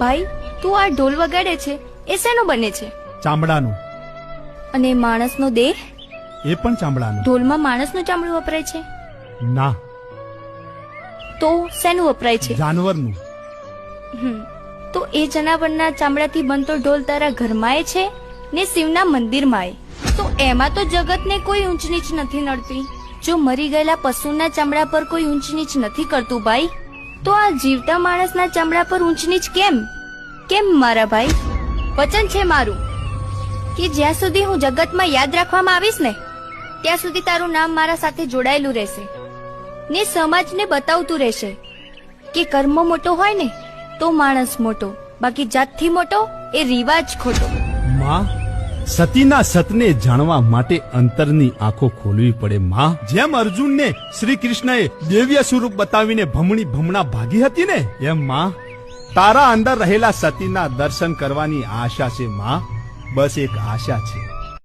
ભાઈ તું આ ઢોલ વગાડે છે એ શેનો બને છે? ચામડાનું. અને માણસનો દેહ? એ પણ ચામડાનું. ઢોલમાં માણસનું ચામડું વપરાય છે? ના. તો શેનું વપરાય છે? જાનવરનું. તો એ જનાવરના ચામડાથી બનતો ઢોલ તારા ઘરમાં છે ને શિવના મંદિરમાં. તો એમાં તો જગતને કોઈ ઊંચ નીચ નથી નડતી. જો મરી ગયેલા પશુના ચામડા પર કોઈ ઊંચ નીચ નથી કરતું ભાઈ, તો આ જીવતા માણસના ચામડા પર ઊંચ નીચ કેમ? કેમ મારા ભાઈ? વચન છે મારું કે જ્યાં સુધી હું જગતમાં યાદ રાખવામાં આવીશ ને ત્યાં સુધી તારું નામ મારા સાથે જોડાયેલું રહેશે ને સમાજને બતાવતું રહેશે કે કર્મ મોટો હોય ને તો માણસ મોટો, બાકી જાતથી મોટો એ રિવાજ ખોટો. માં, સતીના સતને જાણવા માટે અંતરની આંખો ખોલવી પડે માં. જેમ અર્જુનને શ્રી કૃષ્ણએ દિવ્ય સ્વરૂપ બતાવીને ભમણા ભાગી હતી ને, એમ માં તારા અંદર રહેલા સતીના દર્શન કરવાની આશા છે માં. બસ એક આશા છે.